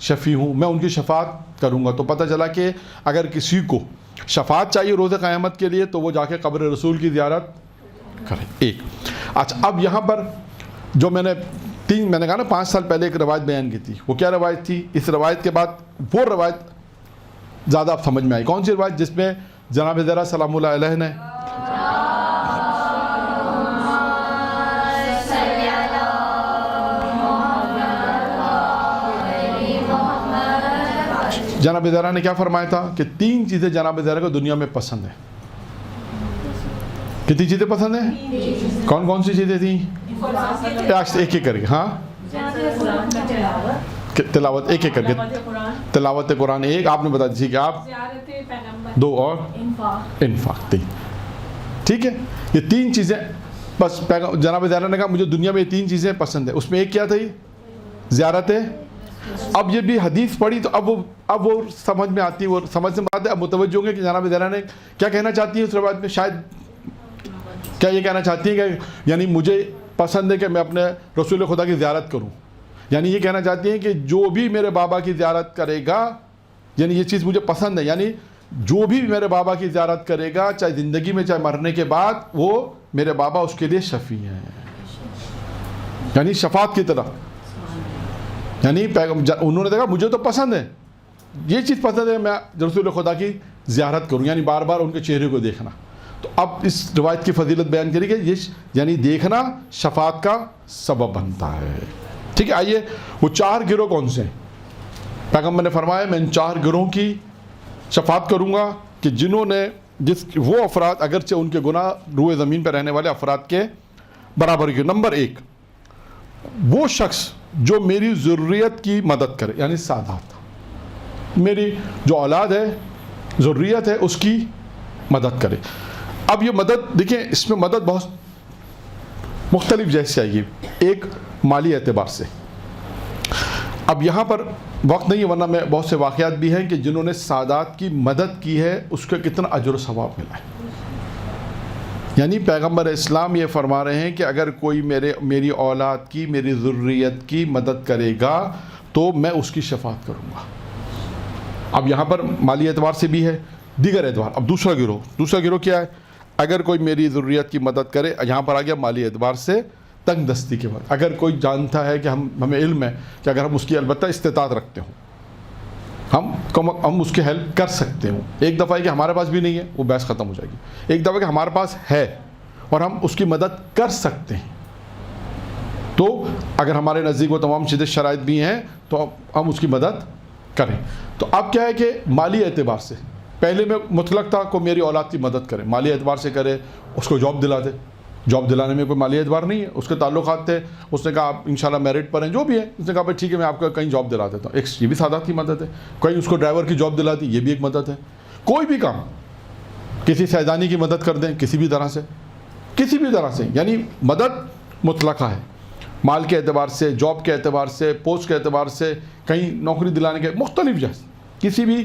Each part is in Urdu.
شفیع ہوں, میں ان کی شفاعت کروں گا. تو پتہ چلا کہ اگر کسی کو شفاعت چاہیے روز قیامت کے لیے تو وہ جا کے قبر رسول کی زیارت کرے. ایک اچھا, اب یہاں پر جو میں نے کہا نا 5 سال پہلے ایک روایت بیان کی تھی, وہ کیا روایت تھی؟ اس روایت کے بعد وہ روایت زیادہ آپ سمجھ میں آئی. کون سی روایت؟ جس میں جناب زہرا سلام اللہ علیہ نے جناب زہرا نے کیا فرمایا تھا کہ 3 چیزیں جناب زہرا کو دنیا میں پسند ہیں. کتنی چیزیں پسند ہیں؟ کون کون سی چیزیں تھیں؟ ایک ایک کر کے. ہاں, تلاوت ایک ایک کر کے. تلاوت قرآن ایک, آپ نے بتا دی کہ آپ 2 اور انفاق 3. ٹھیک ہے, یہ 3 چیزیں بس جناب زہرا نے کہا مجھے دنیا میں یہ 3 چیزیں پسند ہیں. اس میں ایک کیا تھی؟ زیارت. اب یہ بھی حدیث پڑھی تو اب وہ سمجھ میں آتی ہے, وہ سمجھ سے بات ہے. اب متوجہ ہوں گے کہ جناب زہرا نے کیا کہنا چاہتی ہے اس روایت میں. شاید کیا یہ کہنا چاہتی ہے کہ یعنی مجھے پسند ہے کہ میں اپنے رسول خدا کی زیارت کروں, یعنی یہ کہنا چاہتی ہیں کہ جو بھی میرے بابا کی زیارت کرے گا, یعنی یہ چیز مجھے پسند ہے, یعنی جو بھی میرے بابا کی زیارت کرے گا چاہے زندگی میں چاہے مرنے کے بعد, وہ میرے بابا اس کے لیے شفیع ہیں, یعنی شفاعت کی طرح. یعنی انہوں نے دیکھا مجھے تو پسند ہے, یہ چیز پسند ہے میں رسول خدا کی زیارت کروں, یعنی بار بار ان کے چہرے کو دیکھنا. تو اب اس روایت کی فضیلت بیان کری کہ یہ یعنی دیکھنا شفاعت کا سبب بنتا ہے. ٹھیک ہے, آئیے وہ 4 گروہ کون سے ہیں؟ پیغمبر نے فرمایا میں ان 4 گروہوں کی شفاعت کروں گا کہ جنہوں نے وہ افراد اگرچہ ان کے گناہ روئے زمین پہ رہنے والے افراد کے برابر کی. نمبر 1, وہ شخص جو میری ضروریت کی مدد کرے, یعنی سادات, میری جو اولاد ہے ضروریت ہے اس کی مدد کرے. اب یہ مدد دیکھیں, اس میں مدد بہت مختلف جیسے آئیے. ایک مالی اعتبار سے, اب یہاں پر وقت نہیں ہے ورنہ میں بہت سے واقعات بھی ہیں کہ جنہوں نے سادات کی مدد کی ہے اس کا کتنا اجر و ثواب ملا ہے. یعنی پیغمبر اسلام یہ فرما رہے ہیں کہ اگر کوئی میری اولاد کی میری ضروریت کی مدد کرے گا تو میں اس کی شفاعت کروں گا. اب یہاں پر مالی اعتبار سے بھی ہے, دیگر اعتبار. اب دوسرا گروہ کیا ہے؟ اگر کوئی میری ضروریت کی مدد کرے, یہاں پر آ گیا مالی اعتبار سے تنگ دستی کے بعد. اگر کوئی جانتا ہے کہ ہمیں علم ہے کہ اگر ہم اس کی البتہ استطاعت رکھتے ہوں ہم اس کی ہیلپ کر سکتے ہوں. ایک دفعہ ہے کہ ہمارے پاس بھی نہیں ہے, وہ بحث ختم ہو جائے گی. ایک دفعہ کہ ہمارے پاس ہے اور ہم اس کی مدد کر سکتے ہیں, تو اگر ہمارے نزدیک وہ تمام چیزیں شرائط بھی ہیں تو ہم اس کی مدد کریں. تو اب کیا ہے کہ مالی اعتبار سے پہلے میں مطلق تھا کو میری اولاد کی مدد کرے, مالی اعتبار سے کرے, اس کو جاب دلا دے. جاب دلانے میں کوئی مالی اعتبار نہیں ہے, اس کے تعلقات تھے, اس نے کہا آپ انشاءاللہ میرٹ پر ہیں جو بھی ہے, اس نے کہا بھائی ٹھیک ہے میں آپ کو کہیں جاب دلا دیتا ہوں. ایک یہ بھی سادات کی مدد ہے. کہیں اس کو ڈرائیور کی جاب دلا دی, یہ بھی ایک مدد ہے. کوئی بھی کام, کسی سیدانی کی مدد کر دیں کسی بھی طرح سے, یعنی مدد مطلقہ ہے. مال کے اعتبار سے, جاب کے اعتبار سے, پوسٹ کے اعتبار سے, کہیں نوکری دلانے کے مختلف جیسے کسی بھی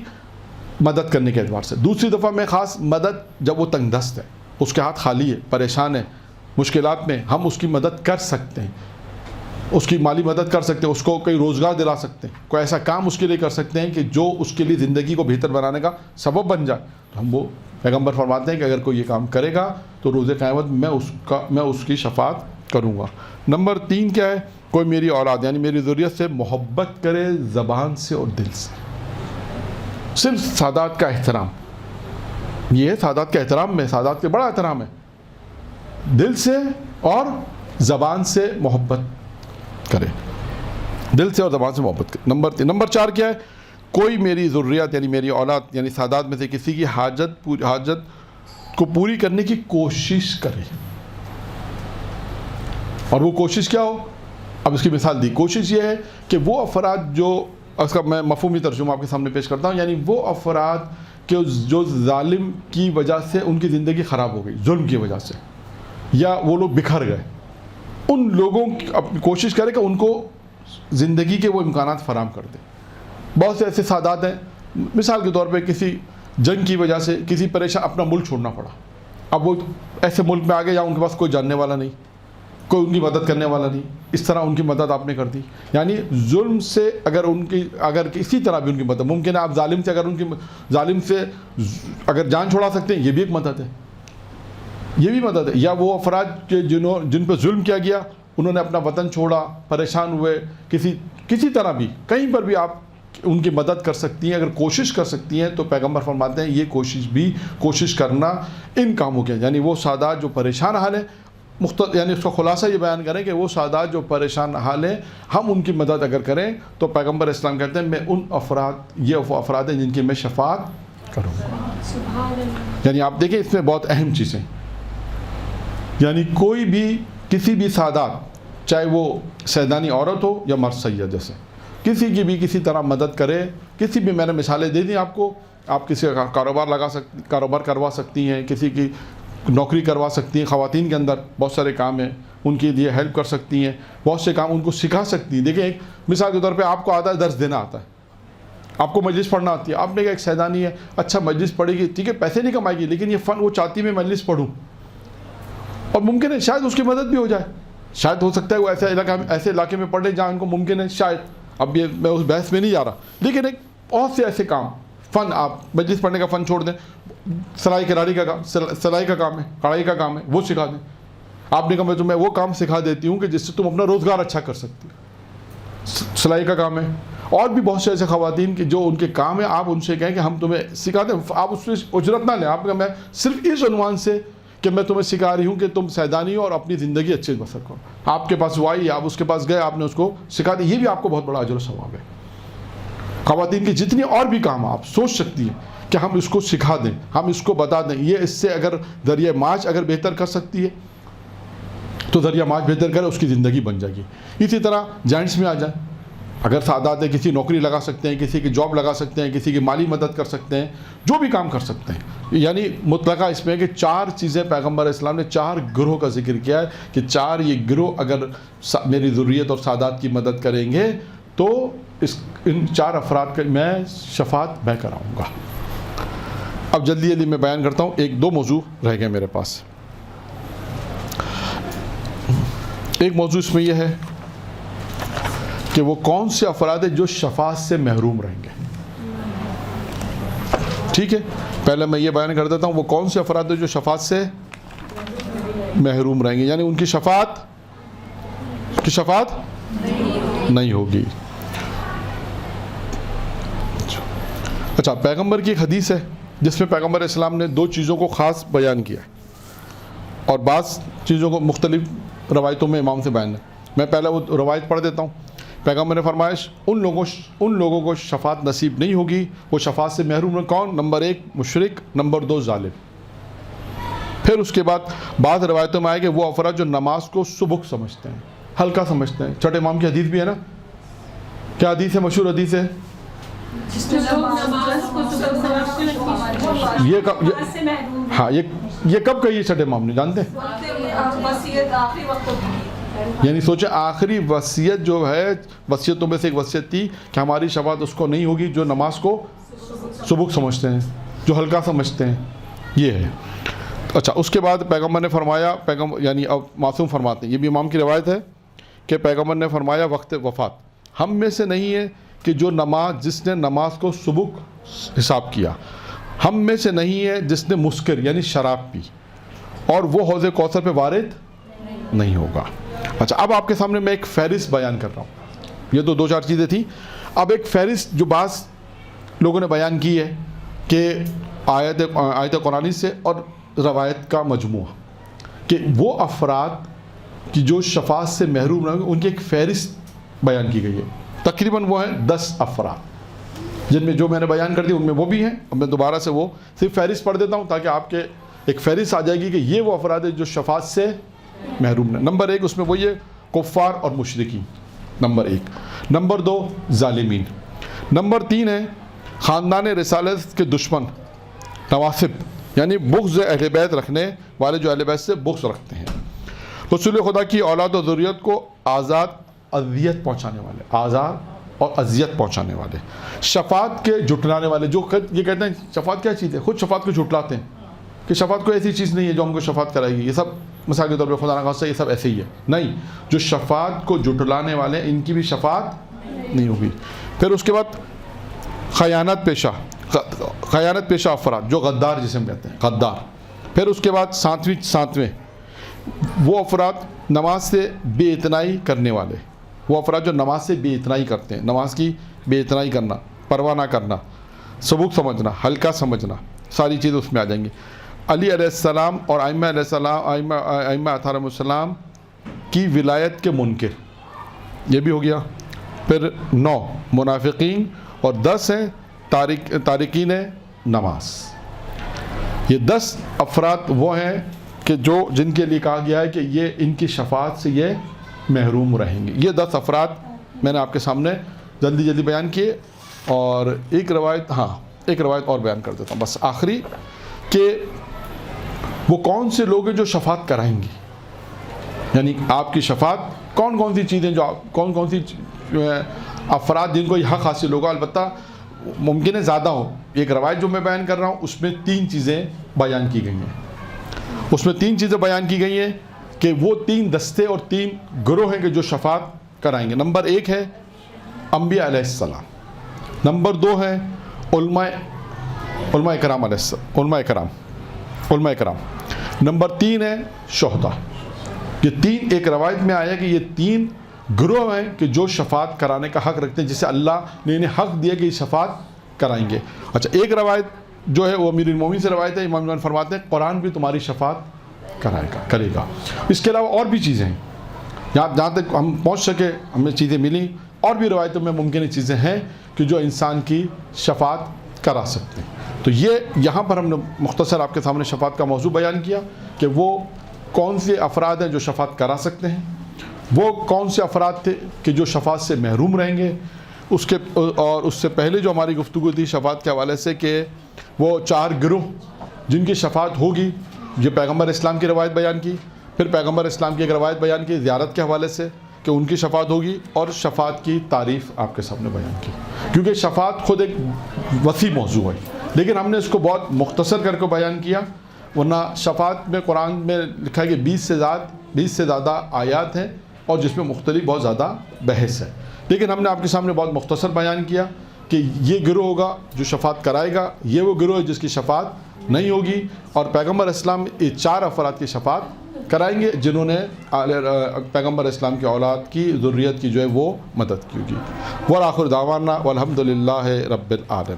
مدد کرنے کے اعتبار سے. دوسری دفعہ میں خاص مدد جب وہ تنگ دست ہے, اس کے ہاتھ خالی ہے, پریشان ہے, مشکلات میں, ہم اس کی مدد کر سکتے ہیں, اس کی مالی مدد کر سکتے ہیں, اس کو کوئی روزگار دلا سکتے ہیں, کوئی ایسا کام اس کے لیے کر سکتے ہیں کہ جو اس کے لیے زندگی کو بہتر بنانے کا سبب بن جائے, تو ہم وہ پیغمبر فرماتے ہیں کہ اگر کوئی یہ کام کرے گا تو روز قیامت میں اس کی شفاعت کروں گا. نمبر 3 کیا ہے؟ کوئی میری اولاد یعنی میری ضروریت سے محبت کرے زبان سے اور دل سے. صرف سادات کا احترام, یہ ہے سادات کا احترام میں, سادات کے بڑا احترام ہے, دل سے اور زبان سے محبت کرے, دل سے اور زبان سے محبت کرے. نمبر 4 کیا ہے؟ کوئی میری ضروریات یعنی میری اولاد یعنی سادات میں سے کسی کی حاجت کو پوری کرنے کی کوشش کرے. اور وہ کوشش کیا ہو؟ اب اس کی مثال دی. کوشش یہ ہے کہ وہ افراد جو, اس کا میں مفہومی ترجمہ آپ کے سامنے پیش کرتا ہوں, یعنی وہ افراد کہ جو ظالم کی وجہ سے ان کی زندگی خراب ہو گئی, ظلم کی وجہ سے, یا وہ لوگ بکھر گئے, ان لوگوں کی کوشش کرے کہ ان کو زندگی کے وہ امکانات فراہم کر دے. بہت سے ایسے سادات ہیں, مثال کے طور پہ کسی جنگ کی وجہ سے کسی پریشان اپنا ملک چھوڑنا پڑا, اب وہ ایسے ملک میں آ گئے یا ان کے پاس کوئی جاننے والا نہیں, کوئی ان کی مدد کرنے والا نہیں, اس طرح ان کی مدد آپ نے کر دی. یعنی ظلم سے اگر کسی طرح بھی ان کی مدد ممکن ہے, آپ ظالم سے اگر جان چھڑا سکتے ہیں, یہ بھی ایک مدد ہے, یہ بھی مدد ہے. یا وہ افراد جن پہ ظلم کیا گیا, انہوں نے اپنا وطن چھوڑا, پریشان ہوئے, کسی طرح بھی کہیں پر بھی آپ ان کی مدد کر سکتی ہیں, اگر کوشش کر سکتی ہیں. تو پیغمبر فرماتے ہیں یہ کوشش کرنا ان کاموں کے, یعنی وہ سادات جو پریشان حال ہیں, یعنی اس کا خلاصہ یہ بیان کریں کہ وہ سادات جو پریشان حال ہیں, ہم ان کی مدد اگر کریں تو پیغمبر اسلام کہتے ہیں میں یہ وہ افراد ہیں جن کی میں شفاعت کروں گا. یعنی آپ دیکھیں اس میں بہت اہم چیزیں, یعنی کوئی بھی کسی بھی سادات, چاہے وہ سیدانی عورت ہو یا مرد سید, جیسے کسی کی بھی کسی طرح مدد کرے, کسی بھی, میں نے مثالیں دے دیں آپ کو, آپ کسی کا کاروبار کروا سکتی ہیں, کسی کی نوکری کروا سکتی ہیں. خواتین کے اندر بہت سارے کام ہیں, ان کے لیے ہیلپ کر سکتی ہیں, بہت سے کام ان کو سکھا سکتی ہیں. دیکھیں ایک مثال کے طور پہ آپ کو آتا ہے درس دینا آتا ہے, آپ کو مجلس پڑھنا آتی ہے, آپ نے کہا ایک سیدانی ہے, اچھا مجلس پڑھے گی, ٹھیک ہے پیسے نہیں کمائے گی, لیکن یہ فن وہ چاہتی میں مجلس پڑھوں, اور ممکن ہے شاید اس کی مدد بھی ہو جائے, شاید ہو سکتا ہے وہ ایسے علاقے میں پڑھے جہاں ان کو ممکن ہے, شاید, اب یہ میں اس بحث میں نہیں جا رہا, لیکن ایک بہت سے ایسے کام, فن, آپ مجلس پڑھنے کا فن چھوڑ دیں, سلائی کا کام ہے, کڑھائی کا کام ہے, وہ سکھا دیں. آپ نے کہا میں تمہیں وہ کام سکھا دیتی ہوں کہ جس سے تم اپنا روزگار اچھا کر سکتی ہو, سلائی کا کام ہے. اور بھی بہت سے ایسے خواتین کے جو ان کے کام ہیں, آپ ان سے کہیں کہ ہم تمہیں سکھا دیں, آپ اس سے اجرت نہ لیں, آپ کہا میں صرف اس عنوان سے کہ میں تمہیں سکھا رہی ہوں کہ تم سیدانی ہو اور اپنی زندگی اچھے بسر کرو. آپ کے پاس وہ آئی, آپ اس کے پاس گئے, آپ نے اس کو سکھا دی, یہ بھی آپ کو بہت بڑا اجر و ثواب ہے. خواتین کی جتنی اور بھی کام آپ سوچ سکتی ہیں کہ ہم اس کو سکھا دیں, ہم اس کو بتا دیں, یہ اس سے اگر ذریعہ معاش اگر بہتر کر سکتی ہے تو ذریعہ معاش بہتر کرے, اس کی زندگی بن جائے گی. اسی طرح جینٹس میں آ جائیں, اگر سعادات ہے, کسی نوکری لگا سکتے ہیں, کسی کی جاب لگا سکتے ہیں, کسی کی مالی مدد کر سکتے ہیں, جو بھی کام کر سکتے ہیں. یعنی مطلقہ اس میں کہ 4 چیزیں پیغمبر اسلام نے 4 گروہ کا ذکر کیا ہے کہ 4 یہ گروہ اگر میری ذریت اور سعادات کی مدد کریں گے تو ان 4 افراد کا میں شفاعت میں کراؤں گا. اب جلدی میں بیان کرتا ہوں, 1-2 موضوع رہ گئے میرے پاس. ایک موضوع اس میں یہ ہے کہ وہ کون سے افراد ہیں جو شفاعت سے محروم رہیں گے. ٹھیک ہے, پہلے میں یہ بیان کر دیتا ہوں وہ کون سے افراد ہیں جو شفاعت سے محروم رہیں گے, یعنی ان کی شفاعت نہیں ہوگی. اچھا, پیغمبر کی ایک حدیث ہے جس میں پیغمبر اسلام نے 2 چیزوں کو خاص بیان کیا ہے اور بعض چیزوں کو مختلف روایتوں میں امام سے بیان ہے. میں پہلے وہ روایت پڑھ دیتا ہوں. پیغمبر نے فرمایا ان لوگوں کو شفاعت نصیب نہیں ہوگی, وہ شفاعت سے محروم. کون؟ نمبر 1 مشرک, نمبر 2 ظالم. پھر اس کے بعد بعض روایتوں میں آئے کہ وہ افراد جو نماز کو سبک سمجھتے ہیں, ہلکا سمجھتے ہیں. چھٹے امام کی حدیث بھی ہے نا, کیا حدیث ہے؟ مشہور حدیث ہے. یہ کب کہی ہے چھٹے امام نے, جانتے ہیں؟ یعنی سوچیں آخری وصیت جو ہے, وصیتوں میں سے ایک وصیت تھی کہ ہماری شفاعت اس کو نہیں ہوگی جو نماز کو سبک سمجھتے ہیں, جو ہلکا سمجھتے ہیں, یہ ہے. اچھا, اس کے بعد پیغمبر نے فرمایا, یعنی اب معصوم فرماتے ہیں, یہ بھی امام کی روایت ہے کہ پیغمبر نے فرمایا وقت وفات ہم میں سے نہیں ہے کہ جس نے نماز کو سبک حساب کیا, ہم میں سے نہیں ہے جس نے مسکر یعنی شراب پی, اور وہ حوض کوثر پہ وارد نہیں ہوگا. اچھا, اب آپ کے سامنے میں ایک فہرست بیان کر رہا ہوں. یہ تو 2-4 چیزیں تھیں. اب ایک فہرست جو بعض لوگوں نے بیان کی ہے کہ آیت قرآنی سے اور روایت کا مجموعہ, کہ وہ افراد کی جو شفاعت سے محروم رہیں گے, ان کی ایک فہرست بیان کی گئی ہے. تقریباً وہ ہیں 10 افراد, جن میں جو میں نے بیان کر دی ان میں وہ بھی ہیں. اب میں دوبارہ سے وہ صرف فہرست پڑھ دیتا ہوں تاکہ آپ کے ایک فہرست آ جائے گی کہ یہ وہ افراد ہیں جو شفاعت سے محروم ہیں. نمبر 1 اس میں وہ یہ کفار اور مشرکین, نمبر 1. نمبر 2 ظالمین. نمبر 3 ہے خاندان رسالت کے دشمن, نواسب, یعنی بغض اہل بیت رکھنے والے جو اہل بیت سے بغض رکھتے ہیں. رسول خدا کی اولاد و ذریت کو اذیت اور اذیت پہنچانے والے, شفاعت کے جھٹلانے والے, جو یہ کہتے ہیں شفاعت کیا چیز ہے, خود شفاعت کو جھٹلاتے ہیں. کہ شفاعت کوئی ایسی چیز نہیں ہے جو ہم کو شفاعت کرائے گی، یہ سب مثال کے طور پہ خدا نخواستہ یہ سب ایسے ہی ہے، نہیں، جو شفاعت کو جھٹلانے والے ان کی بھی شفاعت نہیں ہوگی۔ پھر اس کے بعد خیانت پیشہ افراد، جو غدار جسے ہم کہتے ہیں، غدار۔ پھر اس کے بعد ساتویں وہ افراد نماز سے بے اتنائی کرنے والے، وہ افراد جو نماز سے بے اتنائی کرتے ہیں، نماز کی بے اتنائی کرنا، پرواہ نہ کرنا، سبوک سمجھنا، ہلکا سمجھنا، ساری چیزیں اس میں آ جائیں گی۔ علی علیہ السلام اور ائمہ علیہ السلام، ائمہ اطہار علیہم السلام کی ولایت کے منکر، یہ بھی ہو گیا۔ پھر 9 منافقین، اور 10 ہیں تارکین نماز۔ یہ 10 افراد وہ ہیں کہ جن کے لیے کہا گیا ہے کہ یہ ان کی شفاعت سے یہ محروم رہیں گے۔ یہ 10 افراد میں نے آپ کے سامنے جلدی بیان کیے، اور ایک روایت اور بیان کر دیتا ہوں بس آخری، کہ وہ کون سے لوگ ہیں جو شفاعت کرائیں گی، یعنی آپ کی شفاعت کون سی چیزیں، جو کون سی افراد جن کو یہ حق حاصل ہوگا۔ البتہ ممکن ہے زیادہ ہو، ایک روایت جو میں بیان کر رہا ہوں اس میں 3 چیزیں بیان کی گئی ہیں، اس میں 3 چیزیں بیان کی گئی ہیں کہ وہ 3 دستے اور 3 گروہ ہیں کہ جو شفاعت کرائیں گے۔ نمبر 1 ہے انبیاء علیہ السلام، نمبر 2 ہے علماء کرام، نمبر 3 ہے شہداء۔ یہ 3 ایک روایت میں آیا کہ یہ 3 گروہ ہیں کہ جو شفاعت کرانے کا حق رکھتے ہیں، جسے اللہ نے انہیں حق دیا کہ یہ شفاعت کرائیں گے۔ اچھا، ایک روایت جو ہے وہ امیر المومنین سے روایت ہے، امام فرماتے ہیں قرآن بھی تمہاری شفاعت کرے گا۔ اس کے علاوہ اور بھی چیزیں ہیں، جہاں تک ہم پہنچ سکے ہمیں چیزیں ملیں، اور بھی روایتوں میں ممکن چیزیں ہیں کہ جو انسان کی شفاعت کرا سکتے ہیں۔ تو یہ یہاں پر ہم نے مختصر آپ کے سامنے شفاعت کا موضوع بیان کیا کہ وہ کون سے افراد ہیں جو شفاعت کرا سکتے ہیں، وہ کون سے افراد تھے کہ جو شفاعت سے محروم رہیں گے، اور اس سے پہلے جو ہماری گفتگو تھی شفاعت کے حوالے سے کہ وہ 4 گروہ جن کی شفاعت ہوگی، یہ پیغمبر اسلام کی روایت بیان کی، پھر پیغمبر اسلام کی ایک روایت بیان کی زیارت کے حوالے سے کہ ان کی شفاعت ہوگی، اور شفاعت کی تعریف آپ کے سامنے بیان کی، کیونکہ شفاعت خود ایک وسیع موضوع ہے، لیکن ہم نے اس کو بہت مختصر کر کے بیان کیا، ورنہ شفاعت میں قرآن میں لکھا ہے کہ 20 سے زیادہ آیات ہیں، اور جس میں مختلف بہت زیادہ بحث ہے، لیکن ہم نے آپ کے سامنے بہت مختصر بیان کیا کہ یہ گروہ ہوگا جو شفاعت کرائے گا، یہ وہ گروہ ہے جس کی شفاعت نہیں ہوگی، اور پیغمبر اسلام یہ 4 افراد کی شفاعت کرائیں گے جنہوں نے پیغمبر اسلام کی اولاد کی ذریت کی جو ہے وہ مدد کی ہوگی۔ وآخر دعوانا والحمد للہ رب العالمین۔